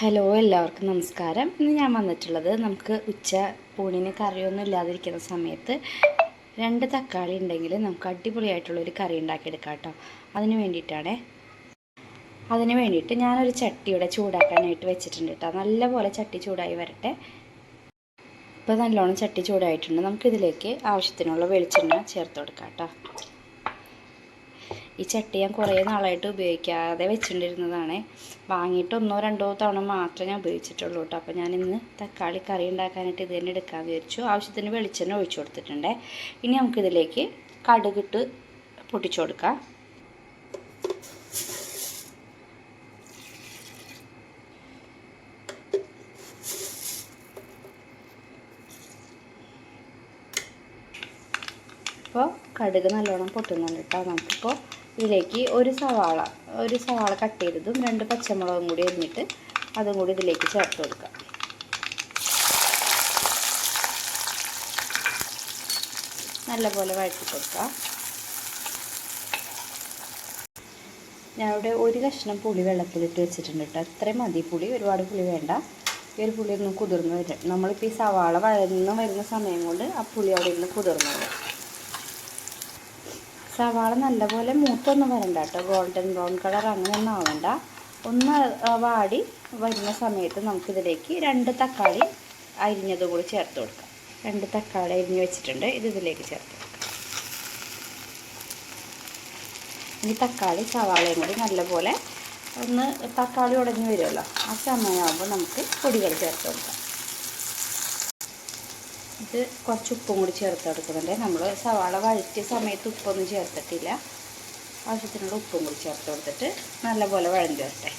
Hello, എല്ലാവർക്കും നമസ്കാരം. ഇന്ന് ഞാൻ വന്നിട്ടുള്ളത് നമുക്ക് ഊണിന് കറിയൊന്നും ഇല്ലാതിരിക്കുന്ന സമയത്ത് 2 തക്കാളി ഉണ്ടെങ്കിൽ നമുക്ക് അടിപൊളിയായിട്ടുള്ളൊരു കറി ഉണ്ടാക്കിയെടുക്കാം കേട്ടോ. അതിന് വേണ്ടിയിട്ട് ഞാനൊരു ചട്ടി ഇവിടെ ചൂടാക്കാനായിട്ട് വെച്ചിട്ടുണ്ട് കേട്ടോ. നല്ലപോലെ ചട്ടി ചൂടായി വരട്ടെ. ഇപ്പോൾ നല്ലോണം ചട്ടി ചൂടായിട്ടുണ്ട്. നമുക്കിതിലേക്ക് ആവശ്യത്തിനുള്ള വെളിച്ചെണ്ണ ചേർത്ത് കൊടുക്കാം കേട്ടോ. ഈ ചട്ടി ഞാൻ കുറേ നാളായിട്ട് ഉപയോഗിക്കാതെ വെച്ചിട്ടുണ്ടിരുന്നതാണ്. വാങ്ങിയിട്ട് 1-2 തവണ മാത്രമേ ഞാൻ ഉപയോഗിച്ചിട്ടുള്ളൂ കേട്ടോ. അപ്പോൾ ഞാനിന്ന് തക്കാളി കറി ഉണ്ടാക്കാനായിട്ട് ഇത് തന്നെ എടുക്കാമെന്ന് വിചാരിച്ചു. ആവശ്യത്തിന് വെളിച്ചെണ്ണ ഒഴിച്ചു കൊടുത്തിട്ടുണ്ട്. ഇനി നമുക്കിതിലേക്ക് കടുകിട്ട് പൊട്ടിച്ചു കൊടുക്കാം. ഇപ്പോൾ കടുക് നല്ലോണം പൊട്ടുന്നുണ്ട് കേട്ടോ. നമുക്കിപ്പോൾ ഇതിലേക്ക് ഒരു സവാള കട്ട് ചെയ്തതും 2 പച്ചമുളകും കൂടി അരിഞ്ഞിട്ട് അതും കൂടി ഇതിലേക്ക് ചേർത്ത് കൊടുക്കാം. നല്ലപോലെ വഴറ്റി കൊടുക്കാം. ഞാനിവിടെ ഒരു കഷ്ണം പുളി വെള്ളത്തിലിട്ട് വെച്ചിട്ടുണ്ട് കേട്ടോ. അത്രയും മതി പുളി, ഒരുപാട് പുളി വേണ്ട. ഈ ഒരു പുളി ഒന്ന് കുതിർന്ന് വരും. നമ്മളിപ്പോൾ ഈ സവാള വഴന്ന് വരുന്ന സമയം കൊണ്ട് ആ പുളി അവിടെ ഇരുന്ന് കുതിർന്നു വരും. സവാള നല്ലപോലെ മൂത്തൊന്നും വരണ്ട കേട്ടോ. ഗോൾഡൻ ബ്രൗൺ കളർ അങ്ങനെയൊന്നും ആവണ്ട. ഒന്ന് വാടി വരുന്ന സമയത്ത് നമുക്കിതിലേക്ക് 2 തക്കാളി അരിഞ്ഞതും കൂടി ചേർത്ത് കൊടുക്കാം. 2 തക്കാളി അരിഞ്ഞ് വെച്ചിട്ടുണ്ട്, ഇതിലേക്ക് ചേർത്ത് കൊടുക്കാം. ഇനി തക്കാളി സവാളയും കൂടി നല്ലപോലെ ഒന്ന് തക്കാളി ഉടഞ്ഞ് വരുമല്ലോ, ആ സമയമാകുമ്പോൾ നമുക്ക് പൊടികൾ ചേർത്ത് കൊടുക്കാം. ഇത് കുറച്ച് ഉപ്പും കൂടി ചേർത്ത് കൊടുക്കുന്നുണ്ട്. നമ്മൾ സവാള വഴറ്റിയ സമയത്ത് ഉപ്പൊന്നും ചേർത്തിട്ടില്ല. ആവശ്യത്തിനുള്ള ഉപ്പും കൂടി ചേർത്ത് കൊടുത്തിട്ട് നല്ലപോലെ വഴഞ്ഞ് വരട്ടെ.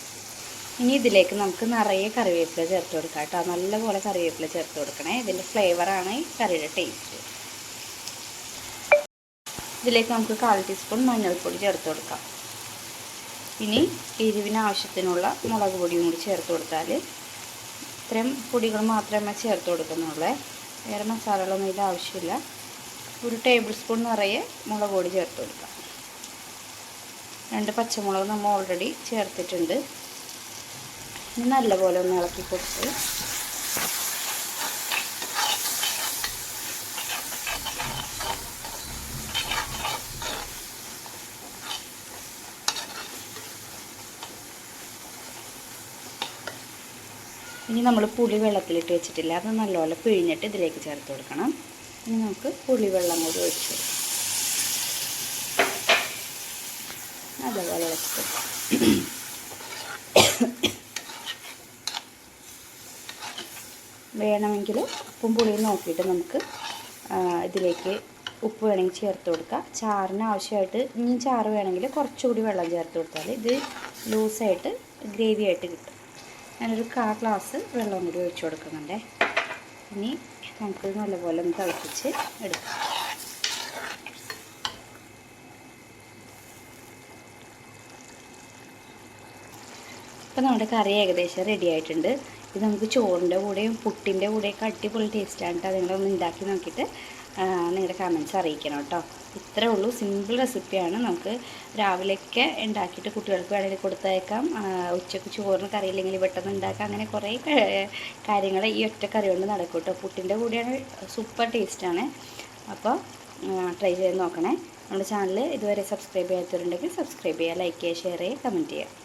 ഇനി ഇതിലേക്ക് നമുക്ക് നിറയെ കറിവേപ്പില ചേർത്ത് കൊടുക്കാം കേട്ടോ. നല്ലപോലെ കറിവേപ്പില ചേർത്ത് കൊടുക്കണേ. ഇതിൻ്റെ ഫ്ലേവറാണ് ഈ കറിയുടെ ടേസ്റ്റ്. ഇതിലേക്ക് നമുക്ക് 1/4 ടീസ്പൂൺ മഞ്ഞൾപ്പൊടി ചേർത്ത് കൊടുക്കാം. ഇനി എരിവിന് ആവശ്യത്തിനുള്ള മുളക് പൊടിയും കൂടി ചേർത്ത് കൊടുത്താൽ ഇത്രയും പൊടികൾ മാത്രമേ ചേർത്ത് കൊടുക്കുന്നുള്ളൂ. വേറെ മസാലകളൊന്നും ഇതിൻ്റെ ആവശ്യമില്ല. 1 ടേബിൾ സ്പൂൺ നിറയെ മുളക് പൊടി ചേർത്ത് കൊടുക്കാം. 2 പച്ചമുളക് നമ്മൾ ഓൾറെഡി ചേർത്തിട്ടുണ്ട്. ഇനി നല്ലപോലെ ഒന്ന് ഇളക്കി കൊടുത്ത് ഇനി നമ്മൾ പുളി വെള്ളത്തിലിട്ട് വെച്ചിട്ടില്ല, അത് നല്ലപോലെ പിഴിഞ്ഞിട്ട് ഇതിലേക്ക് ചേർത്ത് കൊടുക്കണം. ഇനി നമുക്ക് പുളിവെള്ളം കൂടി ഒഴിച്ച് കൊടുക്കാം. നല്ലപോലെ ഇളക്കി കൊടുക്കാം. വേണമെങ്കിൽ ഉപ്പും പുളിയും നോക്കിയിട്ട് നമുക്ക് ഇതിലേക്ക് ഉപ്പ് വേണമെങ്കിൽ ചേർത്ത് കൊടുക്കാം. ചാറിന് ആവശ്യമായിട്ട് ഇനി ചാറ് വേണമെങ്കിൽ കുറച്ചുകൂടി വെള്ളം ചേർത്ത് കൊടുത്താൽ ഇത് ലൂസായിട്ട് ഗ്രേവി ആയിട്ട് കിട്ടും. ഞാനൊരു 1/4 ഗ്ലാസ് വെള്ളം കൂടി ഒഴിച്ച് കൊടുക്കുന്നുണ്ട്. ഇനി നമുക്ക് നല്ലപോലെ ഒന്ന് തിളപ്പിച്ച് എടുക്കാം. ഇപ്പോൾ നമ്മുടെ കറി ഏകദേശം റെഡി ആയിട്ടുണ്ട്. ഇത് നമുക്ക് ചോറിൻ്റെ കൂടെയും പുട്ടിൻ്റെ കൂടെയൊക്കെ അടിപൊളി ടേസ്റ്റാണ് കേട്ടോ. നിങ്ങളൊന്ന് ഉണ്ടാക്കി നോക്കിയിട്ട് നിങ്ങളുടെ കമൻറ്റ്സ് അറിയിക്കണം കേട്ടോ. ഇത്രേ ഉള്ളൂ, സിമ്പിൾ റെസിപ്പിയാണ്. നമുക്ക് രാവിലെയൊക്കെ ഉണ്ടാക്കിയിട്ട് കുട്ടികൾക്ക് വേണമെങ്കിൽ കൊടുത്തയക്കാം. ഉച്ചയ്ക്ക് ചോറിന് കറിയില്ലെങ്കിൽ പെട്ടെന്ന് ഉണ്ടാക്കാം. അങ്ങനെ കുറേ കാര്യങ്ങൾ ഈ ഒറ്റ കറി കൊണ്ട് നടക്കും കേട്ടോ. പുട്ടിൻ്റെ കൂടെയാണ് സൂപ്പർ ടേസ്റ്റാണ്. അപ്പോൾ ട്രൈ ചെയ്ത് നോക്കണേ. നമ്മുടെ ചാനൽ ഇതുവരെ സബ്സ്ക്രൈബ് ചെയ്യാത്തവരുണ്ടെങ്കിൽ സബ്സ്ക്രൈബ് ചെയ്യുക, ലൈക്ക് ചെയ്യുക, ഷെയർ ചെയ്യുക, കമൻറ്റ് ചെയ്യുക.